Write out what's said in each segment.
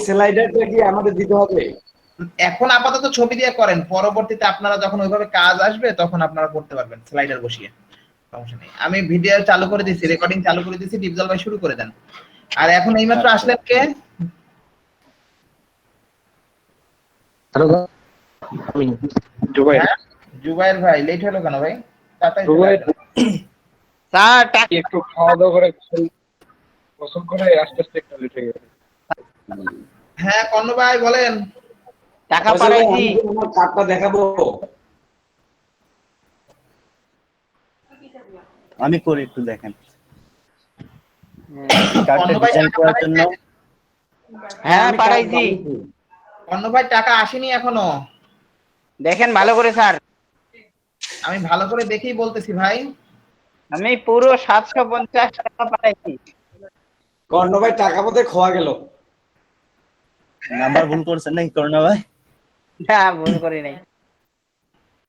স্লাইডারটা কি আমাদের দিতে হবে? এখন আপাতত ছবি দিয়ে করেন, পরবর্তীতে আপনারা যখন ওইভাবে কাজ আসবে তখন আপনারা করতে পারবেন স্লাইডার বসিয়ে, সমস্যা নেই। আমি ভিডিও চালু করে দিচ্ছি, রেকর্ডিং চালু করে দিচ্ছি, ডিপজল ভাই শুরু করে দেন। আর এখন এইমাত্র আসলেন কে? হ্যালো আমি জুবাইর। হ্যাঁ জুবাইর ভাই, লেট হলো কেন ভাই? তাড়াতাড়ি চলে জুবাইর আসবেন। স্যার টাকা একটু খাওয়া দাওয়া করে গোসল করে আস্তে আস্তে একটু লেট হয়ে গেছে। হ্যাঁ কর্ণ ভাই বলেন। টাকা ফয়সাল ভাই, পাঠাইছি। আমি কি আমার কার্ডটা দেখাবো? আমি করে একটু দেখেন কর্ণ কার্ডটা ভাই ডিজাইন টাকা করার জন্য। পাঠাইছেন? হ্যাঁ আমি পাঠাইছি। কর্ণ ভাই টাকা আসেনি এখনো। দেখেন ভালো করে স্যার, আমি ভালো করে দেখেই বলতেছি ভাই। আমি পুরো 750 টাকা পাঠাইছি। কর্ণ ভাই টাকা বোধহয় খোয়া গেল। নাম্বার ভুল করছেন নাকি করোনা ভাই? না ভুল করি নাই।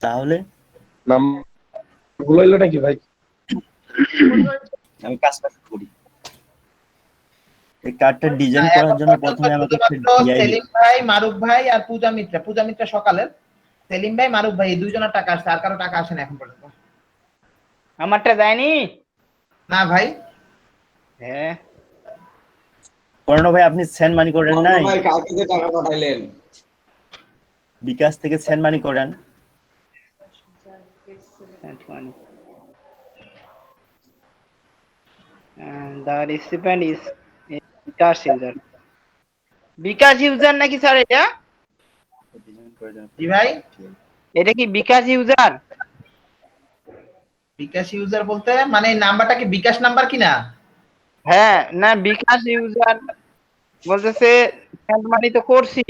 তাহলে নাম ভুল হইলো নাকি ভাই? আমি কাজটা করি। এই কার্ডটা ডিজাইন করার জন্য প্রথমে আমাকে একটা ডিআইডি। সেলিম ভাই, মারুফ ভাই আর পূজা মিত্রা সকালের। সেলিম ভাই, মারুফ ভাই এই দুইজনের টাকা আসছে, আর কারো টাকা আসে না এখন পর্যন্ত। আমারটা যায়নি। না ভাই। হ্যাঁ করোনা ভাই আপনি সেন্ড মানি করেন কর্ণ নাই? ভাই কালকে যে টাকা পাঠাইলেন, বিকাশ থেকে সেন্ড মানি করেন। the recipient is bKash user. BKash user নাকি স্যার এটা? জি ভাই। এটা কি বিকাশ ইউজার? বিকাশ ইউজার বলতে মানে এই নাম্বারটা কি বিকাশ নাম্বার কিনা? হ্যাঁ না বিকাশ ইউজার বলতেছে সেন্ড মানি তো করছি।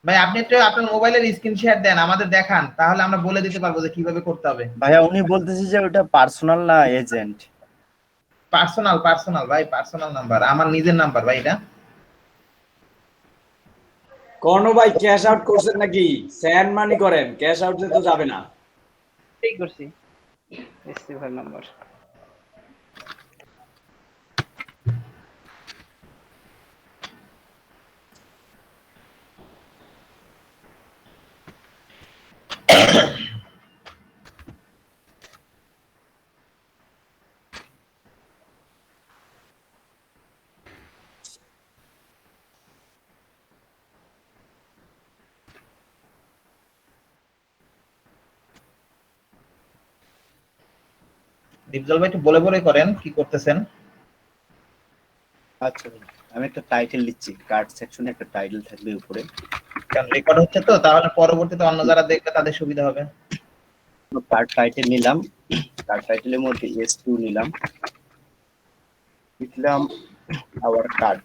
ভাই আপনি একটু আপনার মোবাইলের স্ক্রিন শেয়ার দেন, আমাদের দেখান, তাহলে আমরা বলে দিতে পারবো যে কিভাবে করতে হবে। ভাইয়া উনি বলতেছে যে ওটা পার্সোনাল না এজেন্ট। পার্সোনাল ভাই, পার্সোনাল নাম্বার, আমার নিজের নাম্বার ভাই এটা। কর্ণ ভাই ক্যাশ আউট করছেন নাকি? স্যান্ড মানি করেন, ক্যাশ আউটে তো যাবে না। ঠিক করছি। Receiver number. ডিপজল ভাই একটু বলে বলে করেন কি করতেছেন। আচ্ছা আমি একটা টাইটেল লিখছি, কার্ড সেকশনে একটা টাইটেল থাকবে উপরে। কারণ রেকর্ড হচ্ছে তো, তাহলে পরবর্তীতে অন্য যারা দেখবে তাদের সুবিধা হবে। কার্ড টাইটেল নিলাম, কার্ড টাইটেলের মধ্যে S2 নিলাম, লিখলাম আওয়ার কার্ড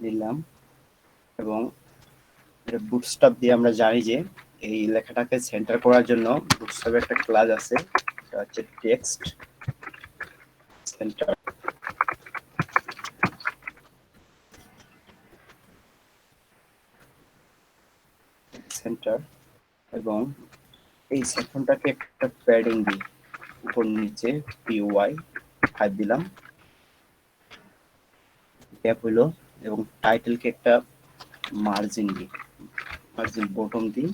নিলাম এবং বুটস্ট্র্যাপ দিয়ে আমরা জানি যে এই লেখাটাকে সেন্টার করার জন্য বুটস্ট্র্যাপের একটা ক্লাস আছে, এটা হচ্ছে টেক্সট সেন্টার। সেন্টার এবং এই সেকশনটাকে একটা প্যাডিং দিই, উপর নিচে PY 5 দিলাম, গ্যাপ হইলো, এবং টাইটেলকে একটা মার্জিন দিই, মার্জিন বটম দিই,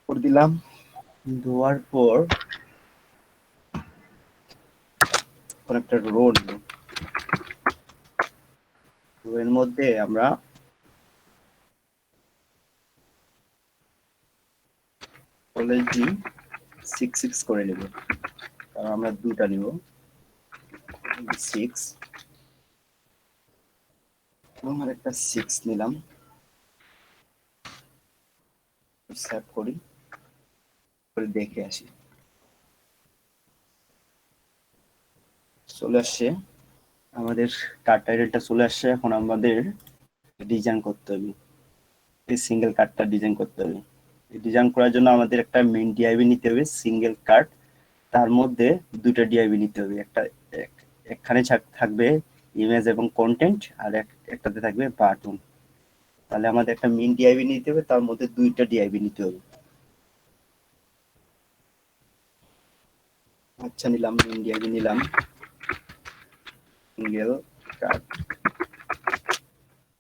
ফোর দিলাম। দেওয়ার পর একটা রো নিব, রো এর মধ্যে আমরা অলরেডি 6 করে নেব, কারণ আমরা দুটা নিব, 6 এবং আরেকটা 6 নিলাম। সেভ করি, করে দেখে আসি। চলে আসছে আমাদের কার্ড টাইটেলটা, চলে আসছে। এখন আমাদের ডিজাইন করতে হবে, এই সিঙ্গেল কার্ডটা ডিজাইন করতে হবে। ডিজাইন করার জন্য আমাদের একটা মেইন ডিআইবি নিতে হবে, সিঙ্গেল কার্ড, তার মধ্যে দুটো ডিআইবি নিতে হবে, একখানে থাকবে ইমেজ এবং কন্টেন্ট, আর একটাতে থাকবে বাটন। তাহলে আমাদের একটা মেইন ডিআইবি নিতে হবে, তার মধ্যে দুইটা ডিআইবি নিতে হবে। আচ্ছা নিলাম, ইন্ডিয়া নিলাম, সিঙ্গেল কার্ড,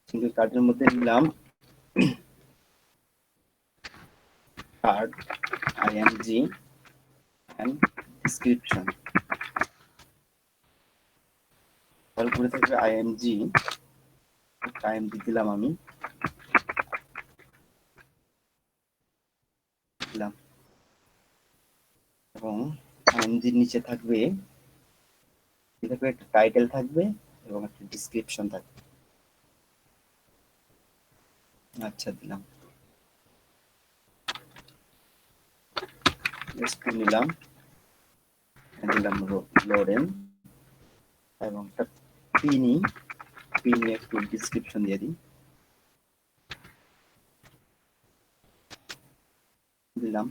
সিঙ্গেল কার্ডের মধ্যে নিলাম কার্ড আইএমজি এন্ড ডেসক্রিপশন। তারপরে থাকবে আইএমজি, আইএমজি দিলাম আমি, দিলাম, এবং আইএমজির নিচে থাকবে একটা টাইটেল থাকবে এবং একটা ডেসক্রিপশন থাকবে। আচ্ছা দিলাম, নিলাম, দিলাম লোরেন, এবং একটা পিনি, পিনি একটু ডেসক্রিপশন দিয়ে দিই, দিলাম।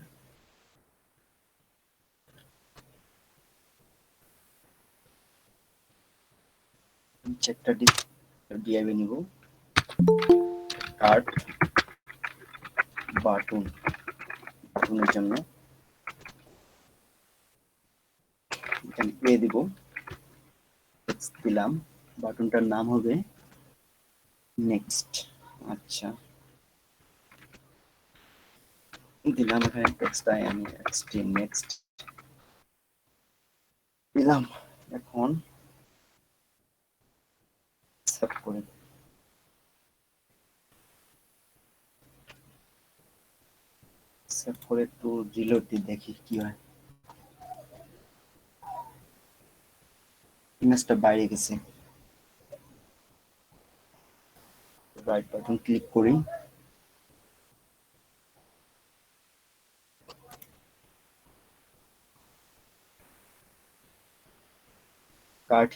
চেকটা ডিআইবি নিব, কার্ড বাটন, বাটনের জন্য এখানে এ দিব, দিলাম, বাটনটার নাম হবে নেক্সট। আচ্ছা দিলাম, এখানে টেক্সটটা আমি এক্সট্রিম নেক্সট দিলাম। এখন সেভ করে একটু রিলোড দিয়ে দেখি কি হয়। ইমেজটা বাইরে গেছে, রাইট বাটন ক্লিক করি, কার্ড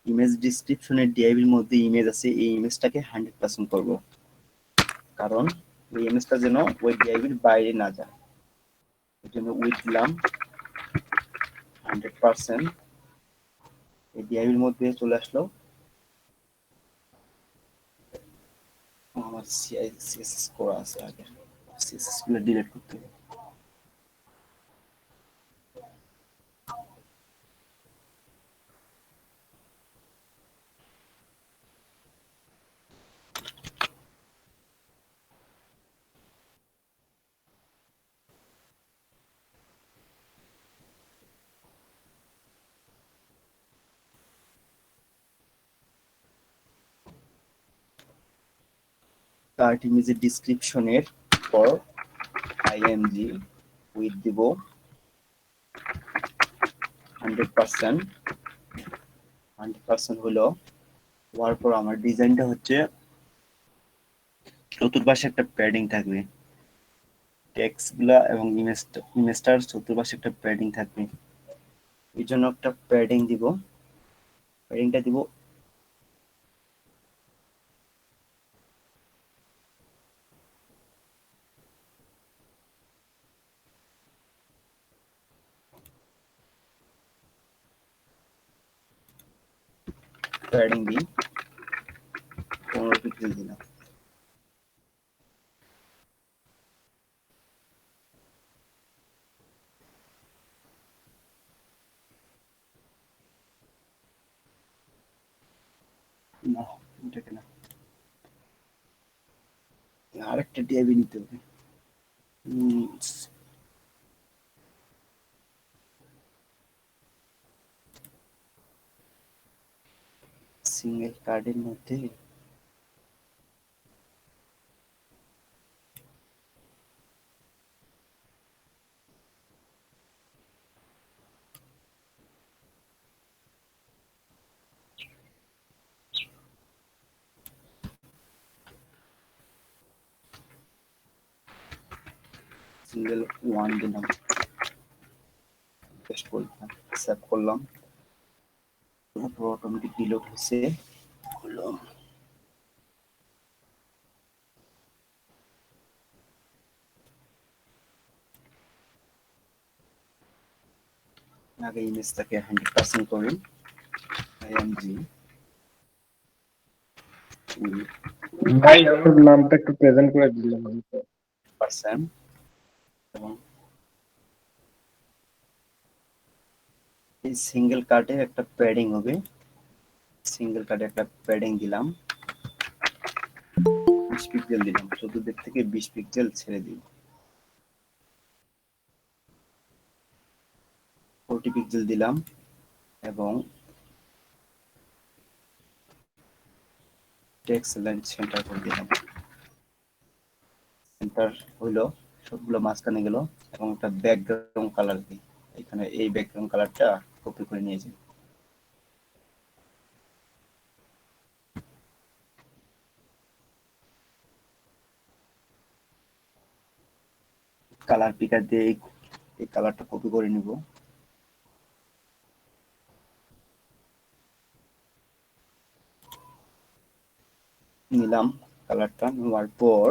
ইমেজ ডিসক্রিপশনের ডিআইবির মধ্যে ইমেজ আছে, এই ইমেজটাকে 100% করব, কারণ এই ইমেজটা যেন ওই ডিআইবির বাইরে না যায়। এর জন্য উইথ দিলাম 100%, এই ডিআইবির মধ্যে চলে আসলো। আমার সিএসএস করা আছে, আগে সিএসএস গুলো ডিলিট করতে হবে। কার্ড ইমেজের ডিসক্রিপশনের পর আইএমজি উইথ দিব 100%, 100% হলো। হওয়ার পর আমার ডিজাইনটা হচ্ছে চতুর্পাশে একটা প্যাডিং থাকবে, টেক্সট গুলা এবং ইমেজটার চতুর্পাশে একটা প্যাডিং থাকবে। এই জন্য একটা প্যাডিং দিব, প্যাডিংটা দিব প্যাডিং দিই 15 পিক্সেল দিলাম। না এটাকে না, আরেকটা ডিআইবি নিতে হবে। সিঙ্গেল কার্ডের মধ্যে সিঙ্গেল ওয়ান দিলাম, পেস্ট করলাম, সেভ করলাম, তারপর অটোমেটিক ডিলোড হচ্ছে, হলো। আগে ইমেজটাকে 100% করি, আইএমজি ভাই আমার নামটা একটু প্রেজেন্ট করে দিলাম আমি তো। পার্সেন্ট এবং এই সিঙ্গেল কার্ডে একটা প্যাডিং হবে, সিঙ্গেল কার্ডে একটা প্যাডিং দিলাম, 20 পিক্সেল দিলাম, চতুর্দিক থেকে 20 পিক্সেল ছেড়ে দিই, 40 পিক্সেল দিলাম এবং টেক্সট লাইন সেন্টার করে দিলাম। সেন্টার হইলো, সবগুলো মাঝখানে গেল এবং একটা ব্যাকগ্রাউন্ড কালার দিই। এখানে এই ব্যাকগ্রাউন্ড কালারটা কপি করে নিয়ে যাই। কালার পিকার দিয়ে এই কালারটা কপি করে নিব। নিলাম কালারটা, নেওয়ার পর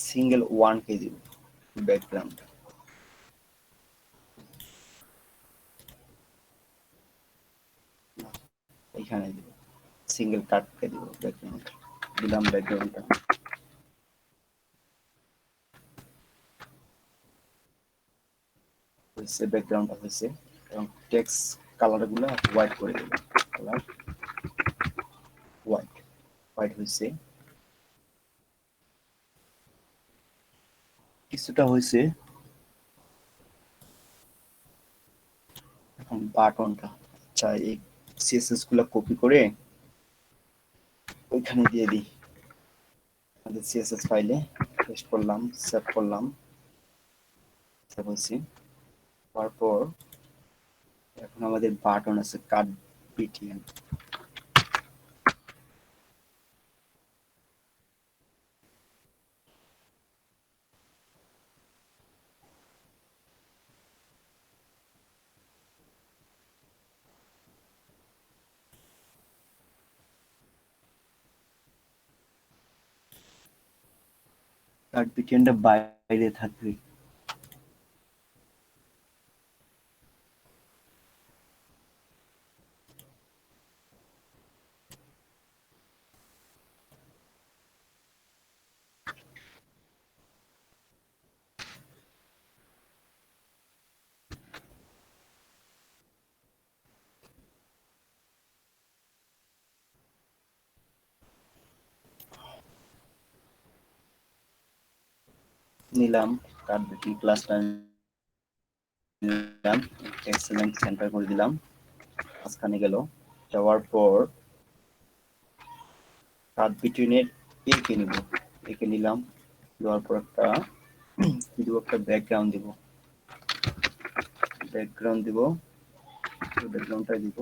সিঙ্গেল 1 কে দিব ব্যাকগ্রাউন্ড, এখানে দিব, সিঙ্গেল কাটকে দিব ব্যাকগ্রাউন্ড, দিলাম ব্যাকগ্রাউন্ডটা। হয়েছে, ব্যাকগ্রাউন্ডটা হয়েছে এবং টেক্সট কালারগুলো হোয়াইট করে দেব, কালার হোয়াইট, হোয়াইট হয়েছে, কিছুটা হয়েছে। এখন বাটনটা, আচ্ছা এই সিএসএস গুলো কপি করে ওইখানে দিয়ে দিই, আমাদের সিএসএস ফাইলে পেস্ট করলাম, সেভ করলাম, সেভ হয়েছে। তারপর এখন আমাদের বাটন আছে কাট বিটিএন, কাট বিটিএনটা বাইরে থাকবে। নিলাম কাট বিটিএন ক্লাসটা নিলাম, এক্সেলেন্ট সেন্টার করে দিলাম, মাঝখানে গেল। যাওয়ার পর কাট বিটুইনের একে নিব, একে নিলাম, দেওয়ার পর একটা কি দিব, একটা ব্যাকগ্রাউন্ড দিব, ব্যাকগ্রাউন্ড দিব, ব্যাকগ্রাউন্ডটা দিব,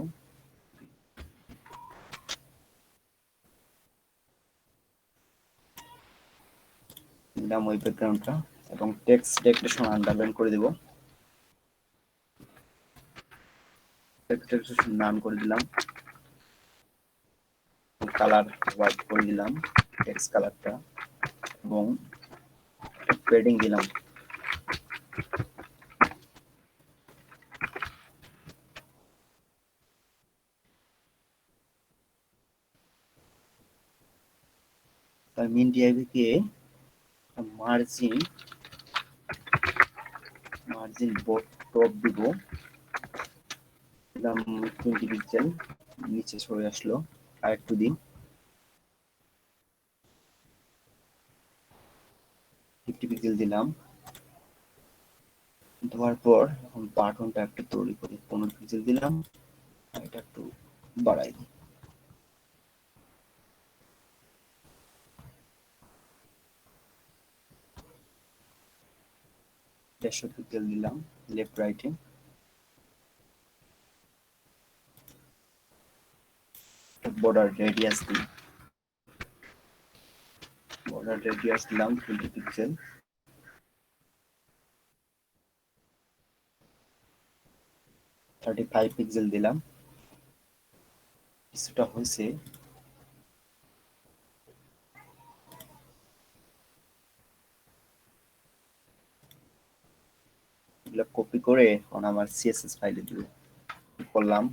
নিলাম ওই ব্যাকগ্রাউন্ডটা এবং টেক্সট ডেকোরেশন আন্ডারলাইন করে দিব, টেক্সট ডেকোরেশন নাম করে দিলাম, কালার হোয়াইট করে দিলাম টেক্সট কালারটা এবং প্যাডিং দিলাম। তার মিন ডিআইভি কে মার্জিন টপ দিব, দিলাম 20 পিক্সেল, নিচে সরে আসলো, আর একটু দিন, 50 পিক্সেল দিলাম। দেওয়ার পর এখন বাটনটা একটু তৈরি করি, 15 পিক্সেল দিলাম, আর এটা একটু বাড়াই দিই, 150 পিক্সেল দিলাম লেফট রাইটে। বর্ডার রেডিয়াস দিই, বর্ডার রেডিয়াস দিলাম 20 পিক্সেল, 35 পিক্সেল দিলাম, কিছুটা হয়েছে। এগুলো কপি করে এখন আমার সিএসএস ফাইলে দিব, করলাম,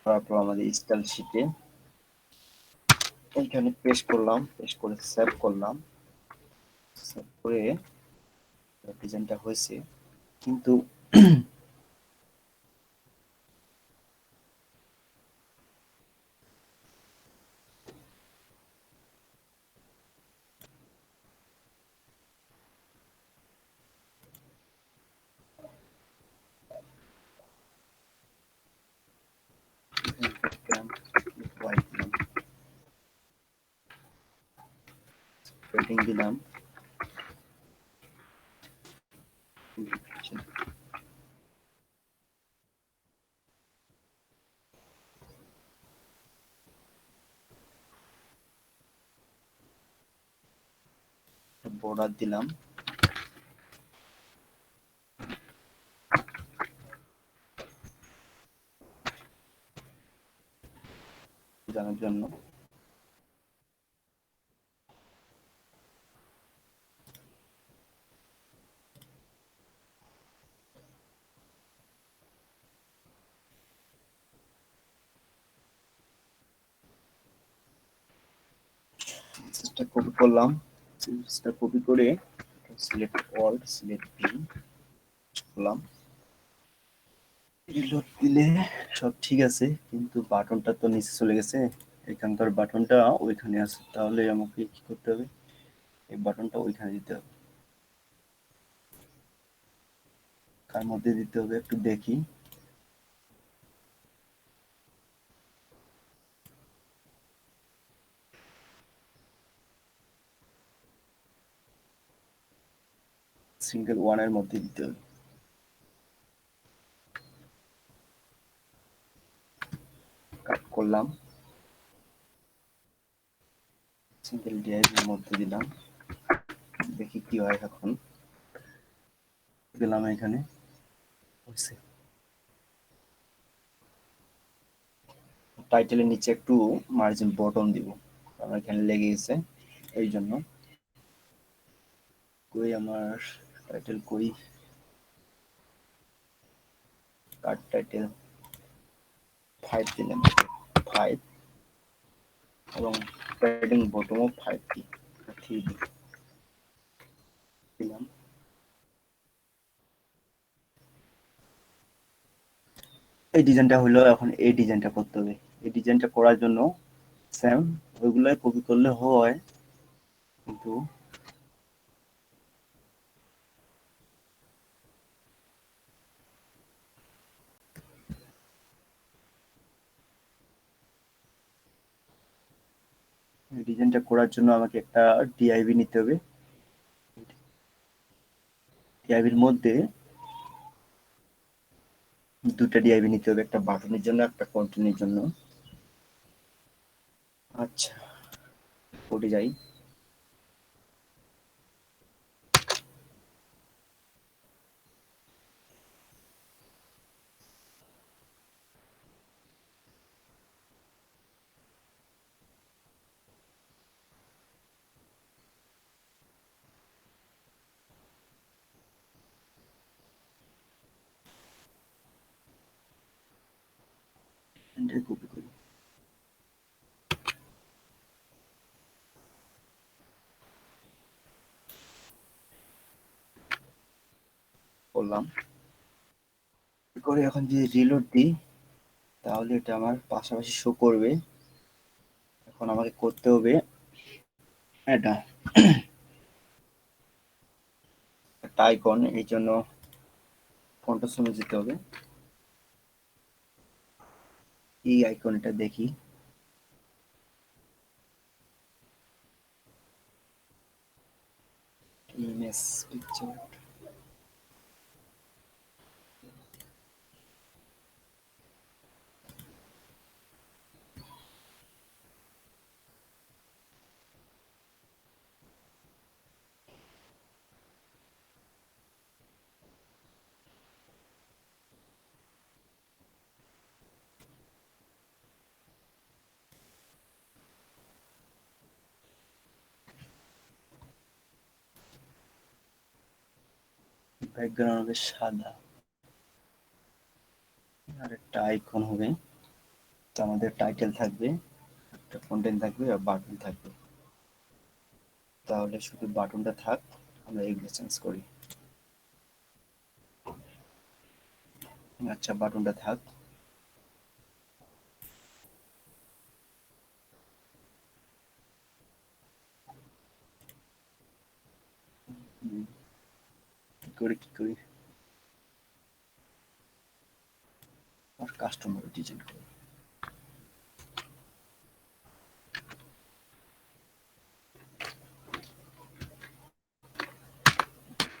তারপর আমাদের স্টাইল শিটে এইখানে পেস্ট করলাম, পেস্ট করে সেভ করলাম, সেভ করে ডিজাইনটা হয়েছে, কিন্তু হোয়াইট দিলাম, রেটিং দিলাম, বর্ডার দিলাম, জানার জন্য মেসেজটা কপি করলাম, মেসেজটা কপি করে সিলেক্ট অল, সিলেক্ট ভি করলাম, রিলোড দিলে সব ঠিক আছে, কিন্তু বাটনটা তো নিচে চলে গেছে, এখানকার বাটনটা ওইখানে আছে, তাহলে আমাকে কি করতে হবে, এই বাটনটা ওইখানে দিতে হবে। কার মধ্যে দিতে হবে একটু দেখি, সিঙ্গেল ওয়ানের মধ্যে দিতে হবে। কাট করলাম, সিঙ্গেল ডিআইভির মধ্যে দিলাম, দেখি কি হয় এখন। দিলাম এখানে, হয়েছে। টাইটেলের নিচে একটু মার্জিন বটন দিব, আমার এখানে লেগে গেছে, এই জন্য। কই আমার টাইটেল, কই কার্ড টাইটেল 5 দিলাম, 5, এবং প্যাডিং বটমও 5 দিলাম। এই ডিজাইনটা হলো, এখন এই ডিজাইনটা করতে হবে। এই ডিজাইনটা করার জন্য সেম ওইগুলাই কপি করলে হয়, কিন্তু এই ডিজাইনটা করার জন্য আমাকে একটা ডিআইভি নিতে হবে। ডিআইভির মধ্যে দুটা ডিআইভি নিতে হবে, একটা বাটনের জন্য, একটা কন্টেন্টের জন্য। আচ্ছা, কোডে যাই, কপি করি, করলাম করে এখন যদি রিলোড দিই, তাহলে এটা আমার পাশাপাশি শো করবে। এখন আমাকে করতে হবে এটা একটা আইকন, এই জন্য ফন্টের সময় যেতে হবে, এই আইকনটা দেখি, ইমেজ পিকচার, ব্যাকগ্রাউন্ড হবে সাদা, আর একটা আইকন হবে, তো আমাদের টাইটেল থাকবে, একটা কন্টেন্ট থাকবে আর বাটন থাকবে। তাহলে শুধু বাটনটা থাক, আমরা এগুলো চেঞ্জ করি। আচ্ছা, বাটনটা থাক। কি করি আর কাস্টমার ডিজাইন করি।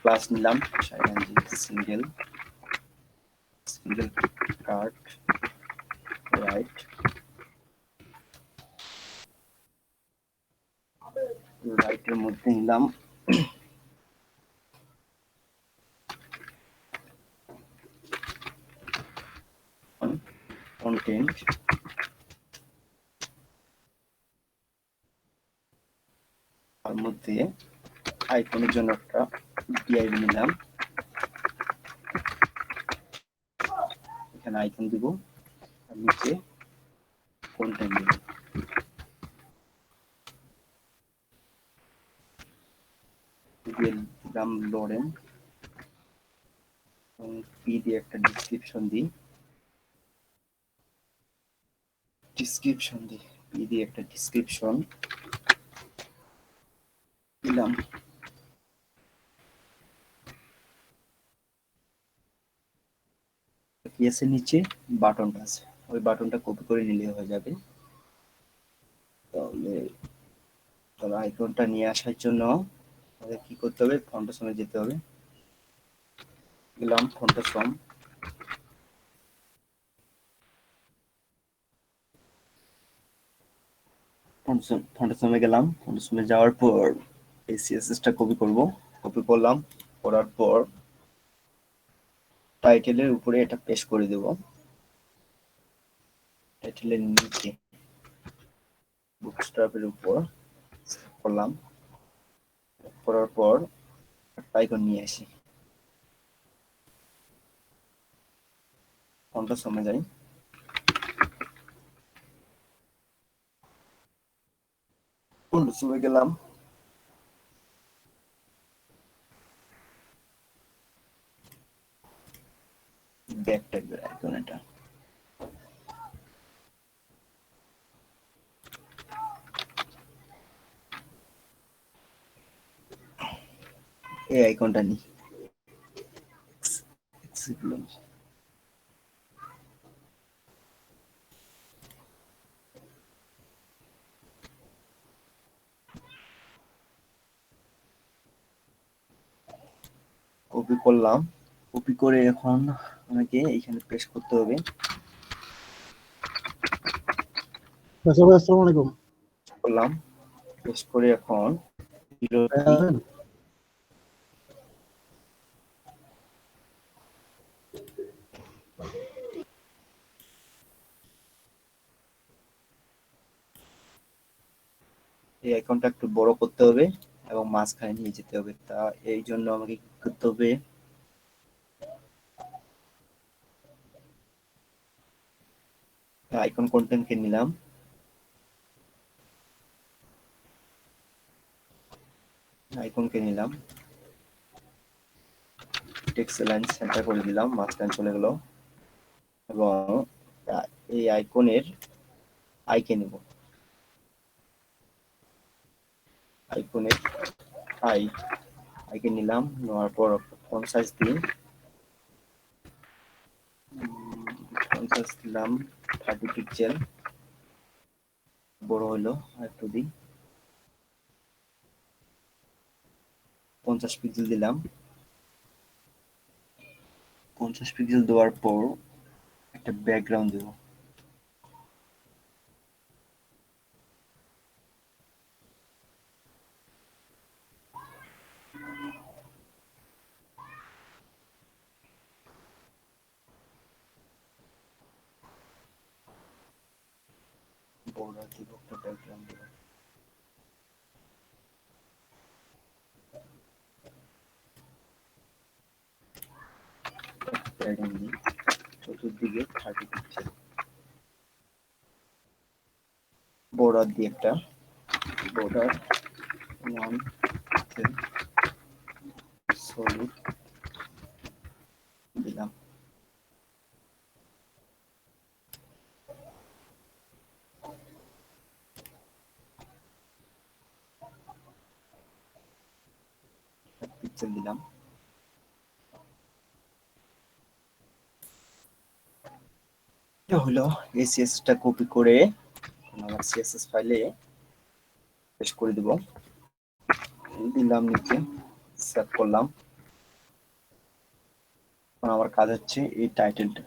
ক্লাস নিলাম সিঙ্গেল কার্ড রাইট রাইটের মধ্যে নিলাম কন্টেন্ট, তার মধ্যে আইকনের জন্য একটা ডিআইভ নিলাম, এখানে আইকন দিব আর নিচে কন্টেন্ট দিব। দিলাম লরেন এবং পি দিয়ে একটা ডিসক্রিপশন দিই, পি দিয়ে একটা ডিসক্রিপশন দিলাম। পিএসের নিচে বাটনটা আছে, ওই বাটনটা কপি করে নিলে হয়ে যাবে। তাহলে আইকনটা নিয়ে আসার জন্য আমাদের কি করতে হবে, ফন্টসমে যেতে হবে। গেলাম ফন্টসম, ফন্টসমে গেলাম। ফন্টসমে যাওয়ার পর এই সিএসএসটা কপি করব, কপি করলাম, করার পর টাইটেলের উপরে এটা পেস্ট করে দেব, টাইটেলের নিচে বুকস্ট্র্যাপের উপর করলাম, করার পর আইকন নিয়ে আসি, ফন্টসমে যাই, ফন্টসমে গেলাম, ব্যাক টাইপের আইকন এটা, এই আইকনটা নি কপি করলাম, কপি করে এখন আমাকে এখানে পেস্ট করতে হবে। আসসালামু আলাইকুম। করলাম, পেস্ট করে এখন এই আইকনটা একটু বড় করতে হবে এবং মাঝখানে নিয়ে যেতে হবে। তা এই জন্য আমাকে কি করতে হবে, আইকন কন্টেন্টকে নিলাম, আইকনকে নিলাম, টেক্সট লাইন সেন্টার করে দিলাম, মাঝখানে চলে গেল এবং এই আইকনের আইকে নেব, আইকনের আইকে নিলাম, নেওয়ার পর ফন্ট সাইজ দিই, ফন্ট সাইজ দিলাম 30 পিক্সেল, বড় হলো আর একটু দিই, 50 পিক্সেল দিলাম। 50 পিক্সেল দেওয়ার পর একটা ব্যাকগ্রাউন্ড দেব, বর্ডার দিব, একটা ব্যাকগ্রাউন্ড দেব, ব্যাকগ্রাউন্ড দিই, চতুর্দিকে 30 পিক্সেল, বর্ডার দিয়ে একটা বর্ডার 1 সলিড দিলাম, পিক্সেল দিলাম। এটা হলো এই সিএসএস টা কপি করে আমার সিএসএস ফাইলে পেস্ট করে দিব। দিলাম নিচে, সেভ করলাম। এখন আমার কাজ হচ্ছে এই টাইটেলটা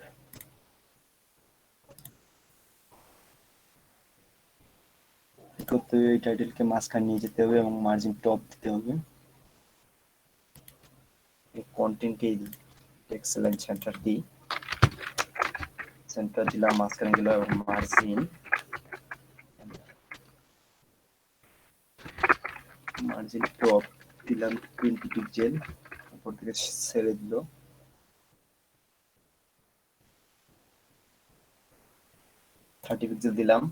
করতে হবে। এই টাইটেলকে মাঝখানে নিয়ে যেতে হবে এবং মার্জিন টপ দিতে হবে। এই কন্টেন্টকে টেক্সট লাইন সেন্টার দিই, সেন্টার দিলাম, মাঝখানে দিলাম এবং মার্জিন টপ দিলাম 20 পিক্সেল, উপর থেকে ছেড়ে দিল। থার্টি পিক্সেল দিলাম।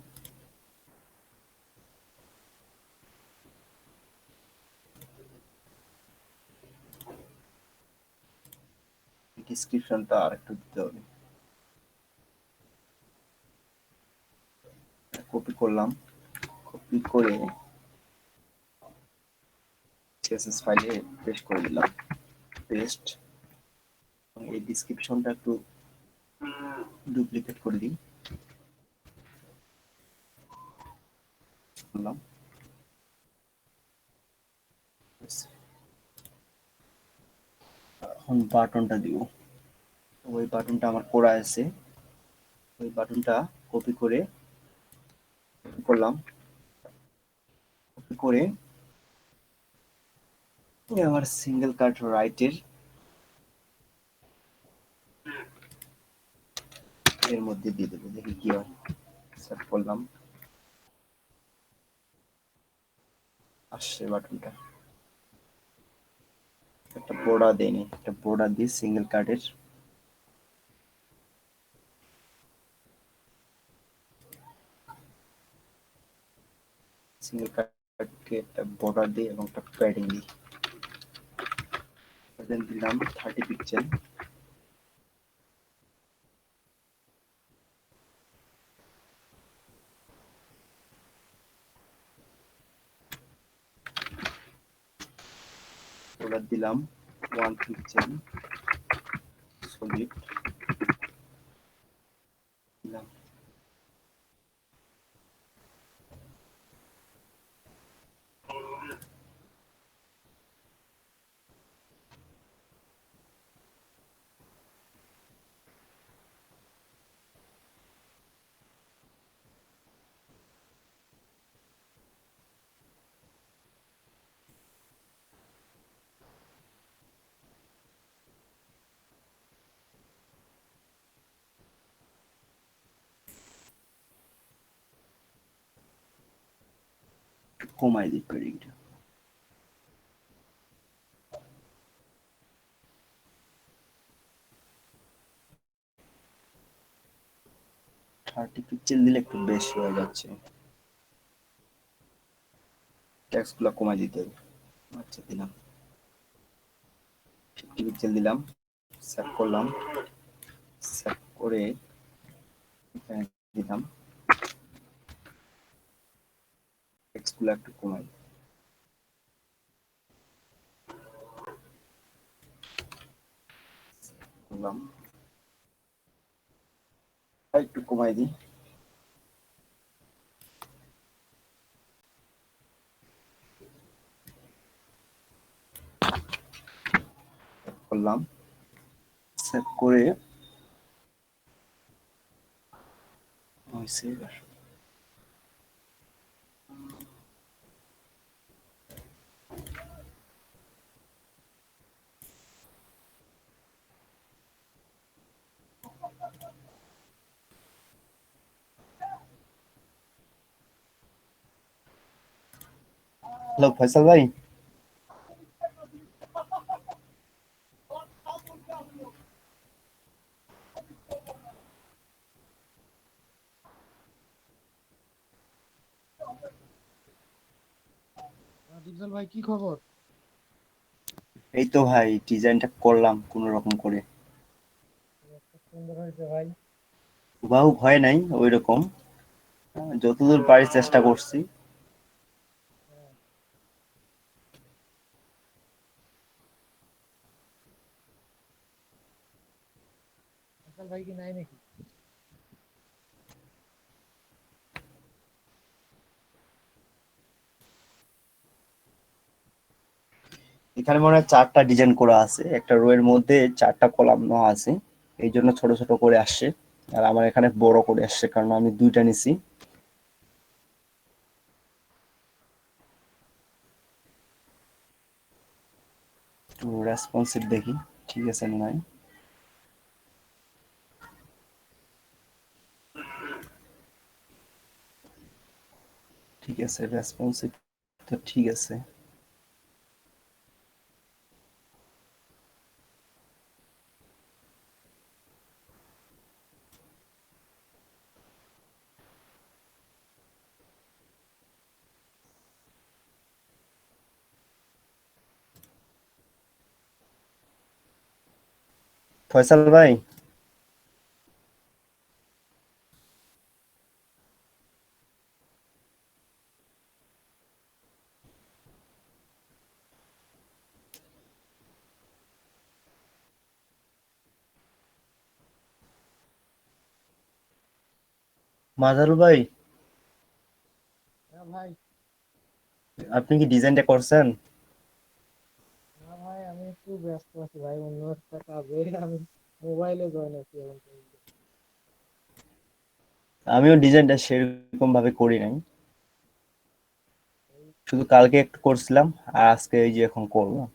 ডিসক্রিপশনটা আর একটু দিতে হবে। কপি করলাম, কপি করে সিএসএস ফাইলে পেস্ট করে দিলাম, পেস্ট। এই ডিসক্রিপশনটা একটু ডুপ্লিকেট করে দিই, করলাম। এখন বাটনটা দিব। ওই বাটনটা আমার করা আছে, ওই বাটনটা কপি করে করলাম, কপি করে আমার সিঙ্গেল কাট রাইটের এর মধ্যে দিয়ে দেবো, দেখি কি হয়। সেট করলাম, আসছে বাটনটা। একটা বর্ডার দেয়নি, একটা বর্ডার দিয়ে সিঙ্গেল কাটের সিঙ্গেল কাটকে একটা বর্ডার দিই এবং একটা প্যাডিং দিই। প্যাডিং দিলাম 30 পিক্সেল। বর্ডার দিলাম 1 পিক্সেল সলিড দিলাম। কমাই দিই প্যাডিংটা। থার্টি পিক্সেল দিলে একটু বেশি হয়ে যাচ্ছে, টেক্সট গুলো কমাই দিতে হবে। আচ্ছা দিলাম 50 পিক্সেল দিলাম, সেভ করলাম। সেভ করে এখানে দিলাম, টেক্সট গুলো একটু কমাই করলাম, একটু কমাই দিই। করলাম, সেভ করে হয়েছে এবার। হ্যালো ফয়সাল ভাই, ডিপজল ভাই কি খবর? এই তো ভাই ডিজাইনটা করলাম কোন রকম করে। সুন্দর হয়েছে ভাই। হুবাহু ভয় নাই ওই রকম, যতদূর পারি চেষ্টা করছি। ফয়সাল ভাই কি নাই নাকি? এখানে মনে হয় 4টা ডিজাইন করা আছে, একটা রো এর মধ্যে 4টা কলাম নেওয়া আছে, এই জন্য ছোট ছোট করে আসছে। আর আমার এখানে বড় করে আসছে কারণ আমি 2টা নিছি। একটু রেসপন্সিভ দেখি, ঠিক আছে না নাই। ঠিক আছে, রেসপন্সিভ তো ঠিক আছে। ফয়সাল ভাই, মাজারুল ভাই, হ্যাঁ ভাই। আপনি কি ডিজাইনটা করছেন? না ভাই, আমি একটু ব্যস্ত আছি ভাই, অন্য একটা কাজে। আমি মোবাইলে জয়েন আছি এখন পর্যন্ত। আমিও ডিজাইনটা সেরকম ভাবে করি নাই, শুধু কালকে একটু করছিলাম আর আজকে এই যে এখন করলাম,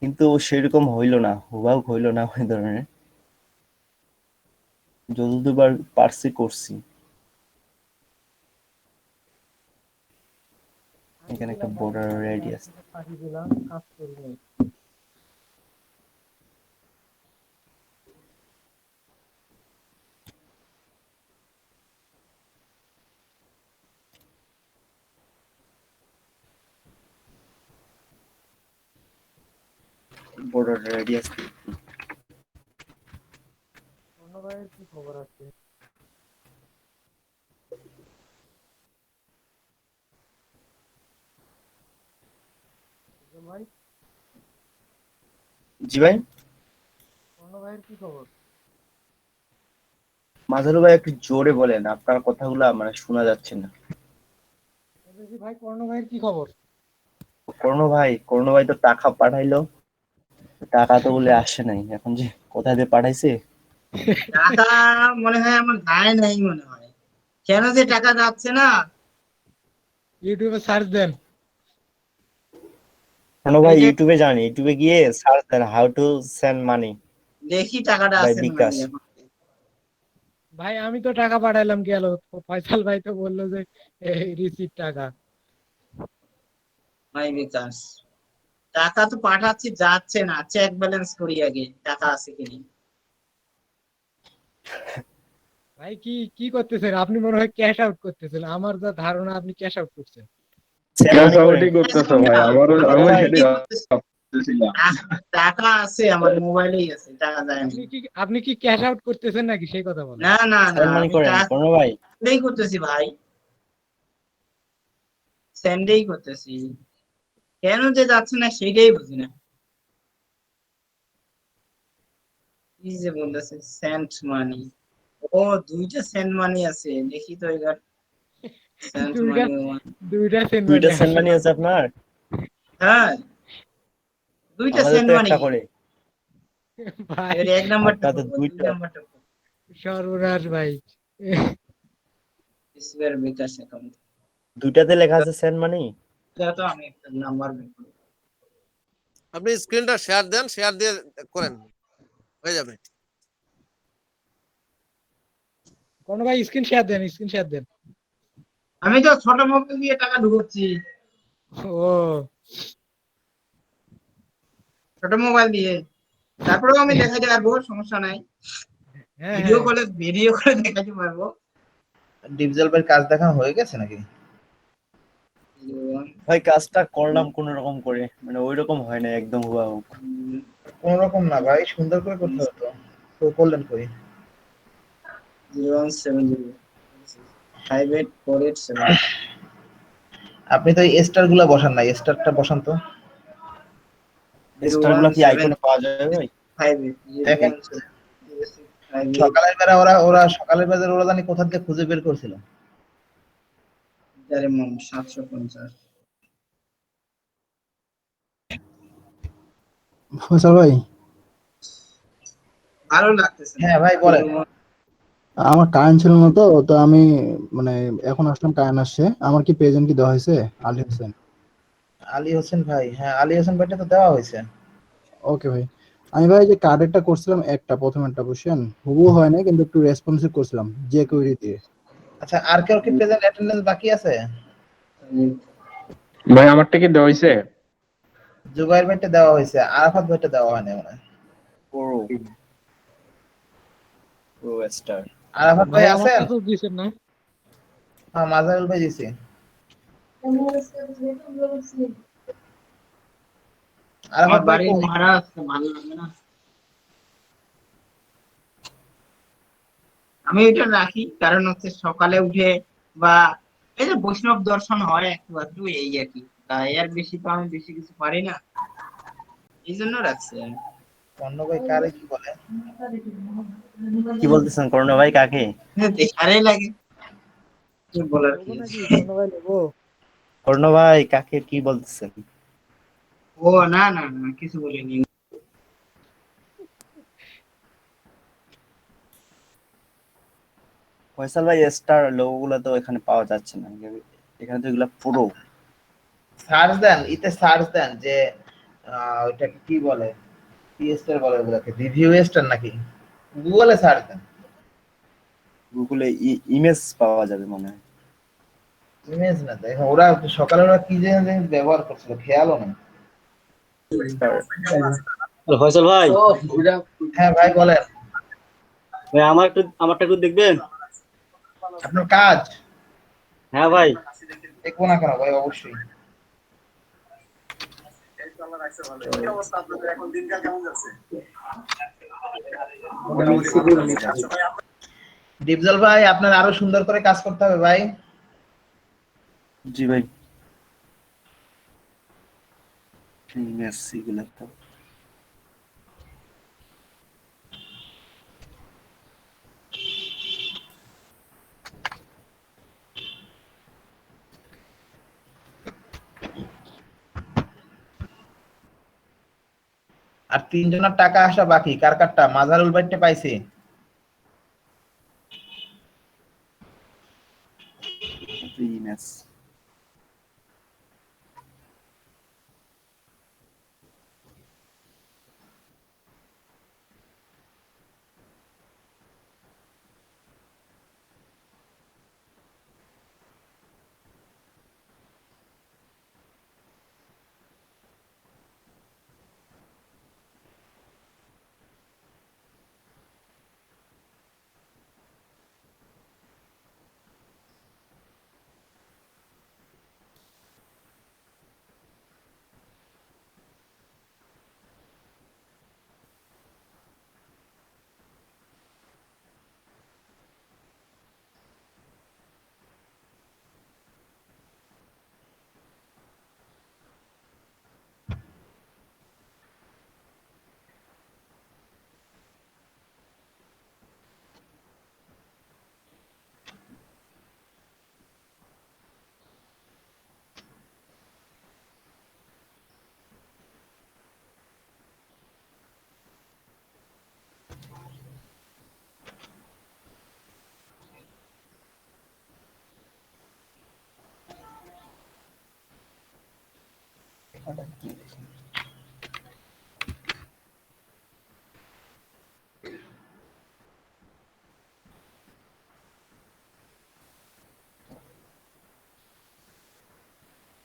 কিন্তু সেরকম হইলো না, হুবাহু হইলো না ওই ধরনের। যতদূর পারছি করছি। আমি এখানে একটা দিলাম ভাই, বর্ডার আমি রেডি আছে। আপনাকে পাঠিয়ে দিলাম, কাজ করবেন। বর্ডার রেডি আছে। অন্য ভাইয়ের কি খবর আছে? ভাই, জি ভাই। অন্য ভাইয়ের কি খবর? মাজারু ভাই একটু জোরে বলেন, আপনার কথাগুলো মানে শোনা যাচ্ছে না। বলতেছি ভাই, কর্ণ ভাইয়ের কি খবর? করণ ভাই তো টাকা পাঠাইলো, টাকা তো বলে আসে নাই, এখন যে কোথায় দিয়ে পাঠাইছে। টাকা মনে হয় আমার যায় নাই মনে হয়। কেন যে টাকা যাচ্ছে না? ইউটিউবে সার্চ দেন। করণ ভাই এই যে ইউটিউবে যান, ইউটিউবে গিয়ে সার্চ দেন হাউ টু সেন্ড মানি দেখি টাকাটা বাই আছে নাকি বিকাশ। এখন। ভাই আমি তো টাকা পাঠাইলাম গেল, ফয়সাল ভাই তো বললো যে রিসিভ টাকা। মাই বিকাশ টাকা তো পাঠাচ্ছি, যাচ্ছে না। চেক ব্যালেন্স করি আগে টাকা আছে কিনা। ভাই কি কি করতেছেন আপনি? মনে হয় ক্যাশ আউট করতেছেন, আমার যা ধারণা আপনি ক্যাশ আউট করছেন। সেন্ড ক্যাশ মানি করেন। আউটই করতেছো ভাই, আমারও করণ আমি ভাই, সেটাই সেন্ডিং করতেছি। ভাবতেছিলাম। টাকা আছে আমার মোবাইলেই আছে, টাকা যায়নি। আপনি কি ক্যাশ আউট করতেছেন নাকি, সেই কথা বলেন। না না না, সেন্ড মানি আমি করেন টাকা করণ ভাই। করতেছি ভাই, সেন্ডেই করতেছি। কেন যে যাচ্ছে না সেটাই বুঝি না। কি যে বলতেছে সেন্ট মানি। ও, দুইটা সেন্ট মানি আছে, দেখি তো এবার। সেন্ট দুইটা মানি, দুইটা সেন্ড মানি দুইটা সেন্ড আছে। মানি আছে আপনার? হ্যাঁ, দুইটা আমাদের সেন্ট তো মানি। একটা করে। ভাই এবার এক নাম্বারটা আপনাদের করবো, দুই দুইটা। নাম্বারটা করবো। সর্বনাশ ভাই। স্কয়ার বিকাশ অ্যাকাউন্ট। দুইটাতে লেখা আছে সেন্ড মানি। এটা তো আমি একটা নাম্বার বের করবো। আপনি স্ক্রিনটা শেয়ার দেন, শেয়ার দিয়ে করেন, হয়ে যাবে। কোন ভাই স্ক্রিন শেয়ার দেন, স্ক্রিন শেয়ার দেন। আমি তো ছোট মোবাইল দিয়ে টাকা ঢুকাচ্ছি, ও ছোট মোবাইল দিয়ে। তারপরেও আমি দেখাতে পারবো, সমস্যা নাই। হ্যাঁ ভিডিও হ্যাঁ। কলে দেখাতে পারবো। ডিপজল ভাইয়ের কাজ দেখা হয়ে গেছে নাকি? ভাই কাজটা করলাম কোন রকম করে, মানে ওই রকম হয় না একদম হুবাহু। কোন রকম না ভাই, সুন্দর করে করতে হতো। তো করলেন কই? 017058487। আপনি তো এই স্টার গুলা বসান নাই, স্টারটা বসান তো। স্টার গুলা কি আইকনে পাওয়া যায় ভাই? দেখেন। সকালের বেলা ওরা ওরা সকালের বেলা ওরা জানি কোথা থেকে খুঁজে বের করছিল। 750। ফয়সাল ভাই, ভালো লাগতেছে না। হ্যাঁ ভাই বলেন। আমার কারেন্ট ছিল না তো তো আমি মানে এখন আসলাম, কারেন্ট আসছে। আমার কি প্রেজেন্ট কি দেওয়া হয়েছে? আলী হোসেন। আলী হোসেন ভাই, হ্যাঁ আলী হোসেন ভাইটা তো দেওয়া হয়েছে। ওকে ভাই, আমি ভাই যে কার্ডেরটা করছিলাম একটা, প্রথম একটা বুঝছেন, হুবহু হয় না কিন্তু একটু রেসপন্সিভ করছিলাম যে কোয়েরি দিয়ে। আচ্ছা, আর কেউ কি প্রেজেন্ট অ্যাটেন্ডেন্স বাকি আছে? ভাই আমারটা কি দেওয়া হয়েছে? জুবাইর ভাইটা দেওয়া হয়েছে, আরাফাত ভাইটা দেওয়া হয়নি মনে হয়। Pro pro star. আরাফাত ভাই ভাই আছেন? আমারটা তো দিছেন না। হ্যাঁ মাজারুল ভাই দিছি। আমার আরাফাত ভাই বাড়ির কই? ভাড়া আছে, ভালো লাগে না। আমি এটা রাখি কারণ হচ্ছে সকালে উঠে বা এই যে বৈষ্ণব দর্শন হয় একটু একটু, এই আর কি। তাই আর বেশি তো আমি বেশি কিছু পারি না, এই জন্য রাখছি আমি। অন্য ভাই কারে কি বলে? কি বলতেছেন করোনা ভাই, কাকে? দেখারই লাগে, কি বলার কি নেবো আছে। নাকি কোনো ভাই নেবো? করোনা ভাই কাকে কি বলতেছেন? ও না না না, কিছু বলিনি। ফয়সাল ভাই স্টার লোগো গুলো তো এখানে পাওয়া যাচ্ছে না, এখানে তো এগুলা পুরো। সার্চ দেন, ইতে সার্চ দেন যে ওইটাকে কি বলে, কি স্টার বলে ওগুলাকে, রিভিউ স্টার নাকি, গুগলে সার্চ দেন। গুগলে ইমেজ পাওয়া যাবে মনে হয়। ইমেজ না তো, এখন ওরা সকালে ওরা কি জিনিস ব্যবহার করছিল খেয়ালও নেই। স্টার। ফয়সাল ভাই, হ্যাঁ ভাই বলেন। ভাই আমারটা একটু দেখবেন? আপনার কাজ হ্যাঁ ভাই। দেখবো না কেন ভাই, অবশ্যই। ডিপজল ভাই আপনার আরো সুন্দর করে কাজ করতে হবে ভাই। জি ভাই, ইমেজ এগুলা তো। আর তিনজনের টাকা আসা বাকি, কার কারটা? মাজারুল ভাইটা পাইছি। ইমেজ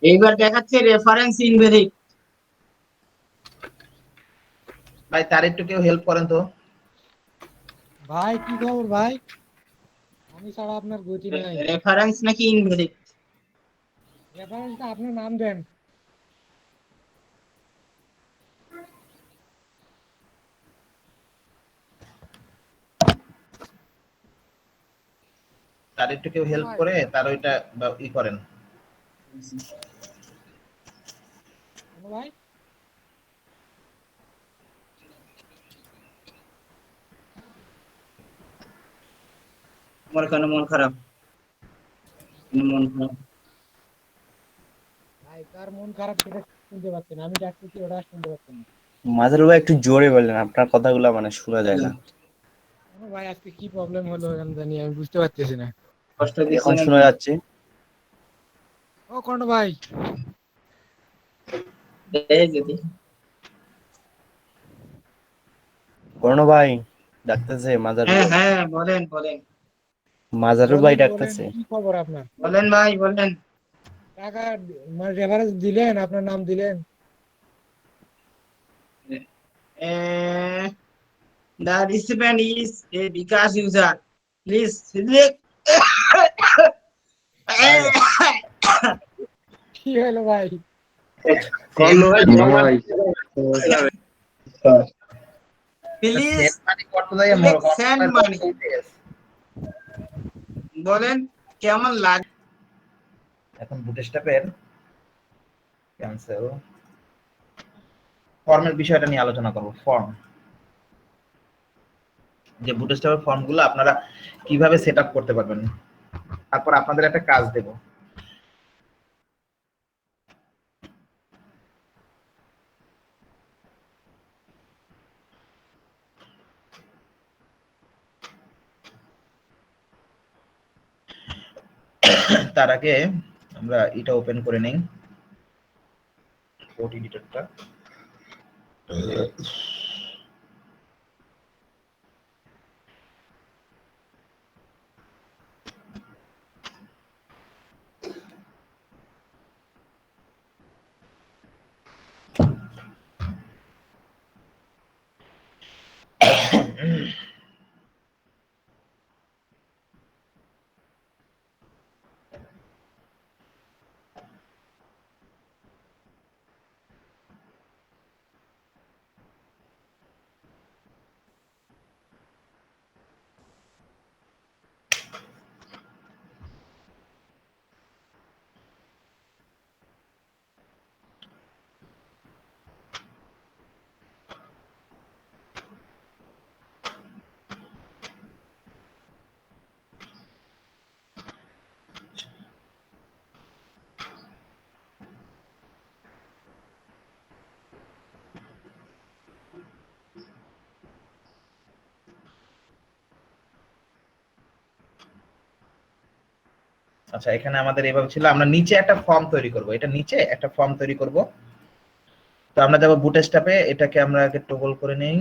এইবার দেখাচ্ছে রেফারেন্স ইনভ্যালিড। ভাই তার একটু কেউ হেল্প করেন তো। ভাই কি খবর ভাই? আমি ছাড়া আপনার গতি নাই। রেফারেন্স নাকি ইনভ্যালিড? রেফারেন্সটা আপনার নাম দেন। তার একটু কেউ হেল্প করে তার ওইটা ই করেন। কোনো ভাই? তোমার কেন মন খারাপ? কেন মন খারাপ? ভাই কার মন খারাপ সেটা শুনতে পাচ্ছেন, আমি ডাকতেছি ওটা শুনতে পাচ্ছেন না। মাজারুল ভাই একটু জোরে বললেন, আপনার কথাগুলো মানে শোনা যায় না। কেন ভাই আজকে কি প্রবলেম হলো আমি জানি, আমি বুঝতে পারতেছি না। কষ্ট দিচ্ছে এখন নাকি? শোনা যাচ্ছে। ও কর্ণ ভাই, এই যদি কর্ণ ভাই ডাকতেছে, মাজারুল হ্যাঁ ভাই। হ্যাঁ, বলেন বলেন মাজারুল ভাই বলেন বলেন, ডাকতেছে। কি খবর আপনার? বলেন ভাই বলেন। টাকা মানে রেফারেন্স দিলেন, আপনার নাম দিলেন? The recipient is a Vikas user. Please select. কি হলো ভাই? Please মানে কত যায় select send money. বলেন কেমন লাগে? এখন বুটস্ট্র্যাপের ক্যান্সেল ফর্মের বিষয়টা নিয়ে আলোচনা করব। ফর্ম, যে বুটস্ট্র্যাপের ফর্মগুলো আপনারা কিভাবে সেটআপ করতে পারবেন, তারপর আপনাদের একটা কাজ দেব। তার আগে আমরা এটা ওপেন করে নেই, কোড এডিটরটা। আচ্ছা, এখানে আমাদের এভাবে ছিল, আমরা নিচে একটা ফর্ম তৈরি করব, এটা নিচে একটা ফর্ম তৈরি করব। তো আমরা যাব বুটস্ট্র্যাপে, এটাকে আমরা আগে টগল করে নেই,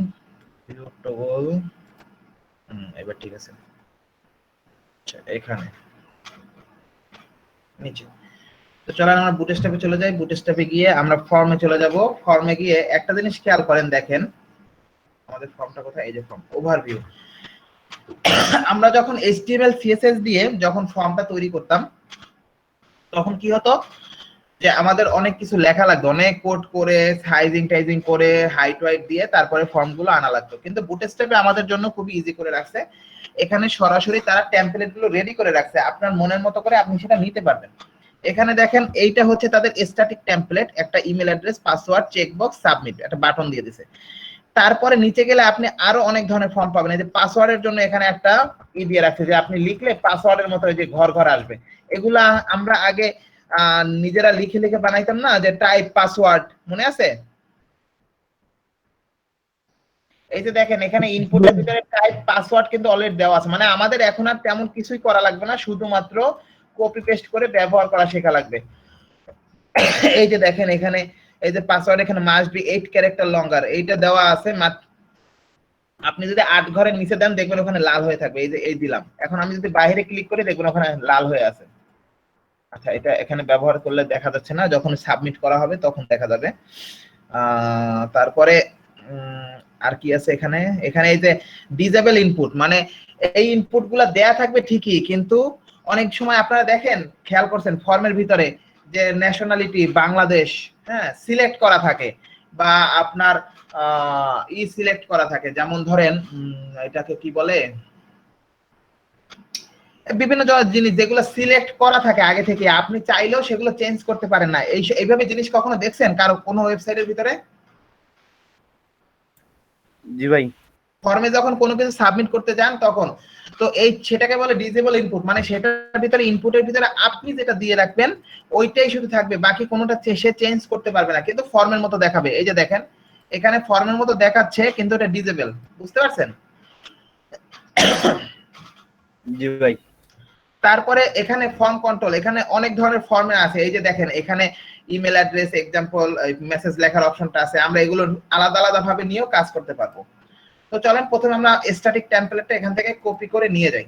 ভিউ টগল। এবার ঠিক আছে। আচ্ছা, এখানে নিচে। তো চলেন আমরা বুটস্ট্র্যাপে চলে যাই। বুটস্ট্র্যাপে গিয়ে আমরা ফর্মে চলে যাব। ফর্মে গিয়ে একটা জিনিস খেয়াল করেন, দেখেন আমাদের ফর্মটা কোথায়, এই যে ফর্ম ওভারভিউ। আমরা যখন HTML CSS দিয়ে যখন ফর্মটা তৈরি করতাম, তখন কি হতো যে আমাদের অনেক কিছু লেখা লাগতো, অনেক কোড করে সাইজিং টাইজিং করে হাইট ওয়াইট দিয়ে তারপরে ফর্মগুলো আনা লাগতো। কিন্তু বুটস্ট্র্যাপে আমাদের জন্য খুবই ইজি করে রাখছে, এখানে সরাসরি তারা টেমপ্লেট গুলো রেডি করে রাখছে, আপনার মনের মতো করে আপনি সেটা নিতে পারবেন। এখানে দেখেন এইটা হচ্ছে তাদের স্ট্যাটিক টেমপ্লেট, একটা email address, password, checkbox, submit, একটা বাটন দিয়ে দিছে। তারপরে নিচে গেলে আপনি আরো অনেক ধরনের ফর্ম পাবেন। এই যে পাসওয়ার্ডের জন্য এখানে একটা দিয়ে রাখছে, যে আপনি লিখলে পাসওয়ার্ডের মতো যে ঘর ঘর আসবে। এগুলা আমরা আগে নিজেরা লিখে লিখে বানাইতাম না, যে টাইপ পাসওয়ার্ড, মনে আছে? এই যে দেখেন এখানে ইনপুটের ভিতরে টাইপ পাসওয়ার্ড কিন্তু অলরেডি দেওয়া আছে, মানে আমাদের এখন আর তেমন কিছুই করা লাগবে না, শুধুমাত্র কপি পেস্ট করে ব্যবহার করা শেখা লাগবে। এই যে দেখেন এখানে এই যে পাসওয়ার্ড, এখানে মাস্ট বি 8 ক্যারেক্টার লঙ্গার, এইটা দেওয়া আছে। আপনি যদি 8 ঘরের নিচে দেন দেখবেন ওখানে লাল হয়ে থাকবে, এই যে এই দিলাম। এখন আমি যদি বাইরে ক্লিক করি দেখবেন ওখানে লাল হয়ে আছে। আচ্ছা, এটা এখানে ব্যবহার করলে দেখা যাচ্ছে না, যখন সাবমিট করা হবে তখন দেখা যাবে। তারপরে আর কি আছে এখানে, এখানে এই যে ডিসেবল ইনপুট, মানে এই ইনপুট গুলা দেয়া থাকবে ঠিকই, কিন্তু অনেক সময় আপনারা দেখেন, খেয়াল করছেন ফর্মের ভিতরে যে ন্যাশনালিটি বাংলাদেশ, হ্যাঁ, সিলেক্ট করা থাকে, বা আপনার সিলেক্ট করা থাকে। যেমন ধরেন এটাকে কি বলে, বিভিন্ন জিনিস যেগুলো সিলেক্ট করা থাকে আগে থেকে, আপনি চাইলেও সেগুলো চেঞ্জ করতে পারেন না। এইভাবে জিনিস কখনো দেখছেন কারো কোনো ওয়েবসাইটের ভিতরে? জি ভাই। ফর্মে যখন কোনো কিছু সাবমিট করতে যান তখন তো এই সেটাকে বলে ডিজেবল ইনপুট, মানে সেটার ভিতরে ইনপুটের ভিতরে আপনি যেটা দিয়ে রাখবেন ওইটাই শুধু থাকবে, বাকি কোনোটা সে চেঞ্জ করতে পারবে না, কিন্তু ফর্মের মতো দেখাবে। এই যে দেখেন এখানে ফর্মের মতো দেখাচ্ছে কিন্তু এটা ডিজেবল, বুঝতে পারছেন? জি ভাই। তারপরে এখানে ফর্ম কন্ট্রোল, এখানে অনেক ধরনের ফর্মে আছে। এই যে দেখেন এখানে ইমেল অ্যাড্রেস, এক্সাম্পল, মেসেজ লেখার অপশনটা আছে, আমরা এগুলো আলাদা আলাদা ভাবে নিয়েও কাজ করতে পারবো। তো চলেন প্রথমে আমরা স্ট্যাটিক টেমপ্লেটটা এখান থেকে কপি করে নিয়ে যাই।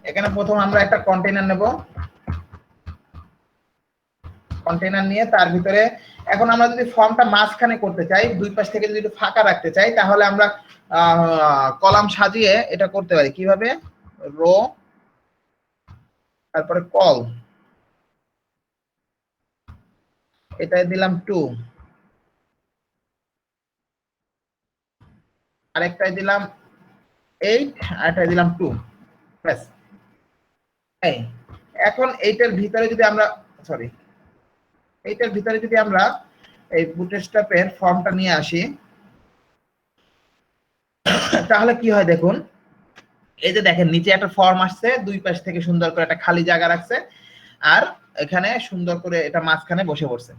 এখানে প্রথম আমরা একটা কন্টেইনার নেব, কন্টেইনার নিয়ে তার ভিতরে এখন আমরা যদি ফর্মটা মাঝখানে করতে চাই, দুই পাশ থেকে যদি একটু ফাঁকা রাখতে চাই, তাহলে আমরা কলাম সাজিয়ে এটা করতে পারি। কিভাবে? রো, তারপরে কল, এটাই দিলাম 2, আরেকটাই দিলাম 8, আরেকটাই দিলাম 2, ব্যাস। এই এখন এইটার ভিতরে যদি আমরা এইটার ভিতরে যদি আমরা এই বুটস্ট্র্যাপের ফর্মটা নিয়ে আসি, তাহলে কি হয় দেখুন, এই যে দেখেন নিচে একটা ফর্ম আসছে, দুই পাশ থেকে সুন্দর করে একটা খালি জায়গা রাখছে, আর এখানে সুন্দর করে এটা মাঝখানে বসে পড়ছে।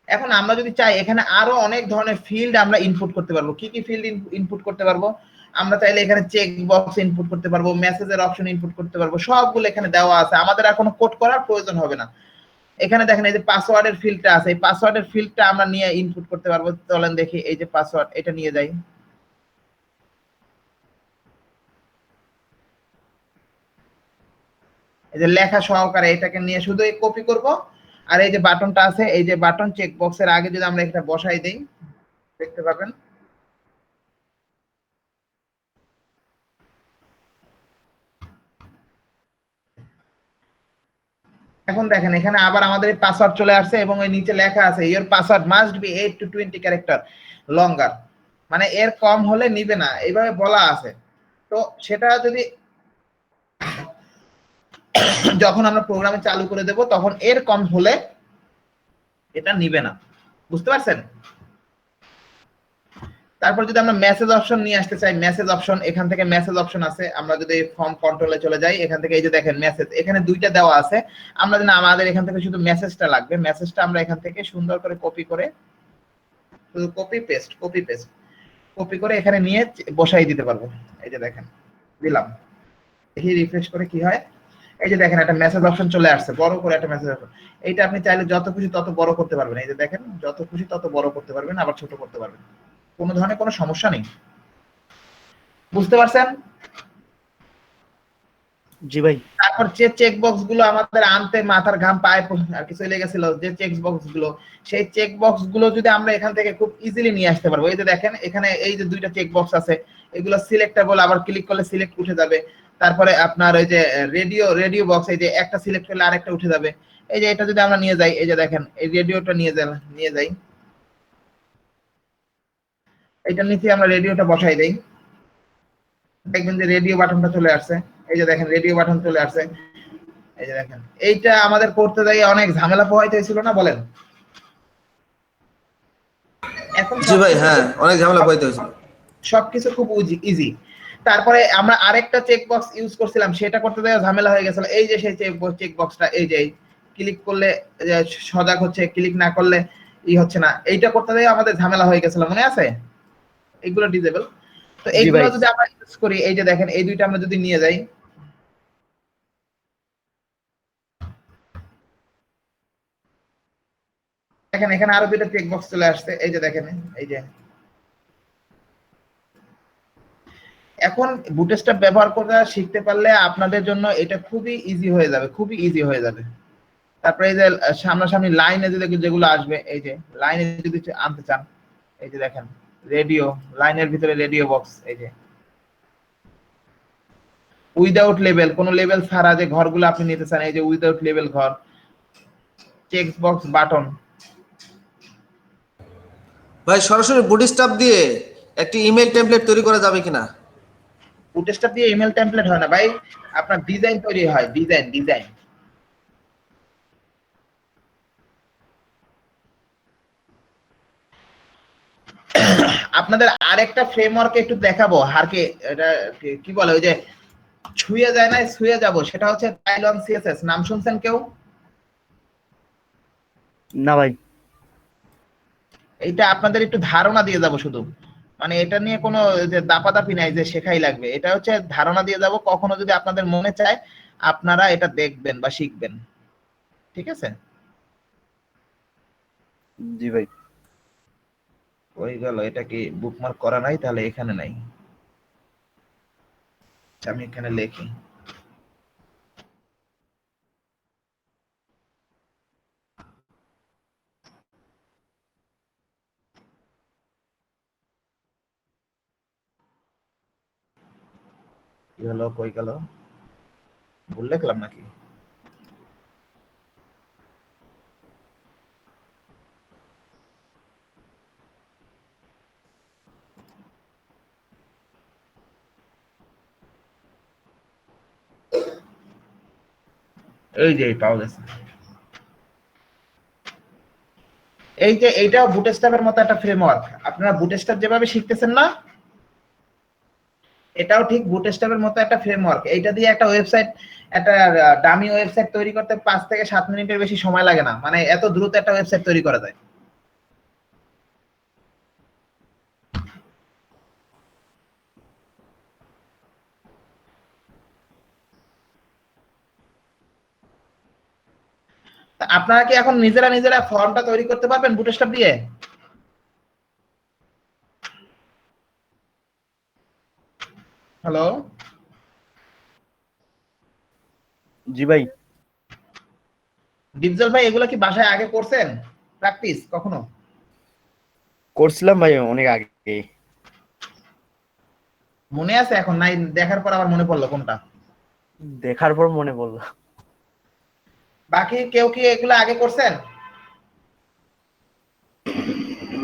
এখন আমরা যদি চাই এখানে আরো অনেক ধরনের ফিল্ড আমরা ইনপুট করতে পারবো। কি কি ফিল্ড ইনপুট করতে পারবো? আমরা চাইলে এখানে চেক বক্স ইনপুট করতে পারবো, মেসেজের অপশন ইনপুট করতে পারবো, সবগুলো এখানে দেওয়া আছে, আমাদের আর কোনো কোড করার প্রয়োজন হবে না। এখানে দেখেন এই যে পাসওয়ার্ডের ফিল্ডটা আছে, এই পাসওয়ার্ডের ফিল্ডটা আমরা নিয়ে ইনপুট করতে পারবো। চলেন দেখি, এই যে পাসওয়ার্ড, এটা নিয়ে যাই। এই যে লেখা সহকারে এটাকে নিয়ে শুধু কপি করব, আর এই যে বাটনটা আছে, এই যে বাটন চেক বক্সের আগে যদি আমরা এটা বসাই দেই, দেখতে পাবেন এখন দেখেন এখানে আবার আমাদের পাসওয়ার্ড চলে আসছে, এবং ওই নিচে লেখা আছে your password must be 8 to 20 character longer, মানে এর কম হলে নিবে না, এইভাবে বলা আছে। তো সেটা যদি যখন আমরা প্রোগ্রামে চালু করে দেব তখন এর কম হলে এটা নিবে না, বুঝতে পারছেন? তারপর যদি আমরা মেসেজ অপশন নিয়ে আসতে চাই, মেসেজ অপশন, এখান থেকে মেসেজ অপশন আছে, আমরা যদি ফর্ম কন্ট্রোলে চলে যাই, এখান থেকে এই যে দেখেন মেসেজ, এখানে দুইটা দেওয়া আছে, আমরা যদি আমাদের এখান থেকে শুধু মেসেজটা লাগবে, মেসেজটা আমরা এখান থেকে সুন্দর করে কপি করে শুধু কপি পেস্ট কপি করে এখানে নিয়ে বসাই দিতে পারবো। এই যে দেখেন দিলাম, দেখি রিফ্রেশ করে কি হয়। এই যে দেখেন একটা মেসেজ অপশন চলে আসছে, বড় করে একটা মেসেজ অপশন, এইটা আপনি চাইলে যত খুশি তত বড় করতে পারবেন। এই যে দেখেন যত খুশি তত বড় করতে পারবেন, আবার ছোট করতে পারবেন, কোনো ধরনের কোনো সমস্যা নেই, বুঝতে পারছেন? জি ভাই। তারপর যে চেক বক্স গুলো আমাদের আনতে মাথার ঘাম পায়ে আর কিছু লেগেছিল, যে চেক বক্স গুলো, সেই চেক বক্স গুলো যদি আমরা এখান থেকে খুব ইজিলি নিয়ে আসতে পারবো। এই যে দেখেন এখানে এই যে দুইটা চেক বক্স আছে, এগুলো সিলেক্টেবল, আবার ক্লিক করলে সিলেক্ট উঠে যাবে। তারপরে আপনার ওই যে রেডিও বক্স, এই যে একটা সিলেক্ট করলে আরেকটা উঠে যাবে। এই যে এটা যদি আমরা নিয়ে যাই, এই যে দেখেন এই রেডিওটা নিয়ে যাই, এটার নিচে আমরা রেডিওটা বসাই দেই, দেখবেন যে রেডিও বাটনটা চলে আসছে। এই যে দেখেন রেডিও বাটন চলে আসছে। এই যে দেখেন এইটা আমাদের করতে যাই অনেক ঝামেলা পোহাইতে হয়েছিল না, বলেন? এখন জি ভাই, হ্যাঁ অনেক ঝামেলা পোহাইতে হয়েছিল। সবকিছু খুব ইজি। তারপরে আমরা আরেকটা চেক বক্স ইউজ করছিলাম, সেটা করতে যাই ঝামেলা হয়ে গেছিল। এই যে সেই চেক বক্সটা, এই যে ক্লিক করলে সজাগ হচ্ছে, ক্লিক না করলে হচ্ছে না, এইটা করতে যাই আমাদের ঝামেলা হয়ে গেছিল, মনে আছে? এগুলো ডিসেবল। তো এইগুলো যদি আমরা ইউজ করি, এই যে দেখেন এই দুইটা আমরা যদি নিয়ে যাই, দেখেন এখানে আরো দুইটা চেক বক্স চলে আসছে। এই যে দেখেন এই যে এখন বুটস্ট্র্যাপ ব্যবহার করা শিখতে পারলে আপনাদের জন্য এটা খুবই ইজি হয়ে যাবে, খুবই ইজি হয়ে যাবে। তারপরে এই যে সামনাসামনি লাইনে যেগুলো আসবে, এই যে লাইনে যদি আনতে চান, এই যে দেখেন রেডিও, লাইনের ভিতরে রেডিও বক্স, এই যে উইদাউট লেবেল, কোনো লেবেল ছাড়া যে ঘরগুলো আপনি নিতে চান, এই যে উইদাউট লেবেল ঘর, চেক বক্স বাটন। ভাই সরাসরি বুটস্ট্র্যাপ দিয়ে একটি ইমেল টেমপ্লেট তৈরি করা যাবে কিনা? বুটস্ট্র্যাপ দিয়ে ইমেল টেমপ্লেট হয় না ভাই, আপনার ডিজাইন তৈরি হয়, ডিজাইন। আপনাদের আরেকটা ফ্রেমওয়ার্কে একটু দেখাবো হারকে, এটা কি বলে ওই যে ছুঁয়ে যায় না ছুঁয়ে যাব, সেটা হচ্ছে পাইলন সিএসএস। নাম শুনছেন কেউ? না ভাই। এইটা আপনাদের একটু ধারণা দিয়ে যাব শুধু, মানে এটা নিয়ে কোনো যে দাপাদাপি নাই যে শেখাই লাগবে, এটা হচ্ছে ধারণা দিয়ে যাব। কখনো যদি আপনাদের মনে চায় আপনারা এটা দেখবেন বা শিখবেন, ঠিক আছে? জি ভাই। ওই গেল, এটা কি বুকমার্ক করা নাই? তাহলে এখানে নাই, আচ্ছা, আমি এখানে লিখি। কি হলো, কই গেল? ভুল লিখলাম নাকি? এই যে পাওয়া গেছে। এই যে এইটাও বুটস্ট্র্যাপের মতো একটা ফ্রেমওয়ার্ক। আপনারা বুটস্ট্র্যাপ যেভাবে শিখতেছেন না, এটাও ঠিক বুটস্ট্র্যাপের মতো একটা ফ্রেমওয়ার্ক। এইটা দিয়ে একটা ওয়েবসাইট, একটা ডামি ওয়েবসাইট তৈরি করতে 5 থেকে 7 মিনিটের বেশি সময় লাগে না, মানে এত দ্রুত একটা ওয়েবসাইট তৈরি করা যায়। তা আপনারা কি এখন নিজেরা নিজেরা ফর্মটা তৈরি করতে পারবেন বুটস্ট্র্যাপ দিয়ে? হ্যালো, জি ভাই। ডিপজল ভাই, এগুলো কি বাসায় আগে করছেন প্র্যাকটিস কখনো? করছিলাম ভাই অনেক আগে। মনে আছে এখন নাই? দেখার পর আবার মনে পড়লো কোনটা? দেখার পর মনে পড়লো। বাকি কেউ কি এগুলো আগে করছেন?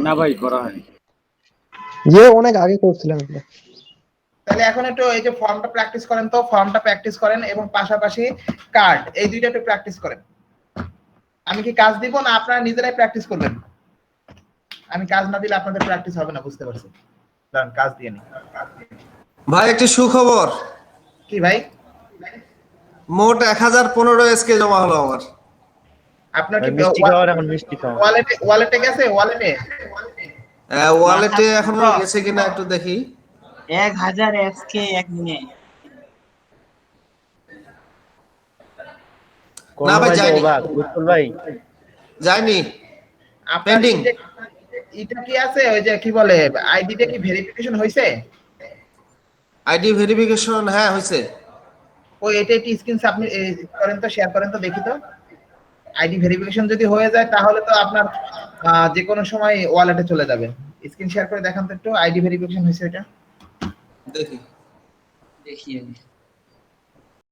না ভাই, করা হয়। যে অনেক আগে করছিলাম এগুলো। তাহলে এখন একটু এই যে ফর্মটা প্র্যাকটিস করেন, তো ফর্মটা প্র্যাকটিস করেন এবং পাশাপাশি কার্ড, এই দুইটা একটু প্র্যাকটিস করেন। আমি কি কাজ দিব না আপনারা নিজেরাই প্র্যাকটিস করবেন? আমি কাজ না দিলে আপনাদের প্র্যাকটিস হবে না, বুঝতে পারছি। দাঁড়ান, কাজ দিয়ে নি। ভাই একটি সুখবর, কি ভাই? মোট 1015 এসকে জমা হলো আমার। আপনার কি মিষ্টি খাওয়ার এখন মিষ্টি খাওয়া। ওয়ালেটে গেছে? ওয়ালেটে এখনো গেছে কিনা একটু দেখি। 1000 এসকে এক মিনিট। না ভাই, যায়নি। ভাই যায়নি, আপনার পেন্ডিং। এটা কি আছে ওই যে কি বলে আইডিটা কি ভেরিফিকেশন হয়েছে? আইডি ভেরিফিকেশন হ্যাঁ হয়েছে। ওই এটা একটু স্ক্রিন সাবমিট করেন তো, শেয়ার করেন তো দেখি তো। আইডি ভেরিফিকেশন যদি হয়ে যায় তাহলে তো আপনার যে কোনো সময় ওয়ালেটে চলে যাবে। স্ক্রিন শেয়ার করে দেখান তো একটু, আইডি ভেরিফিকেশন হয়েছে এটা। দেখি দেখি আমি।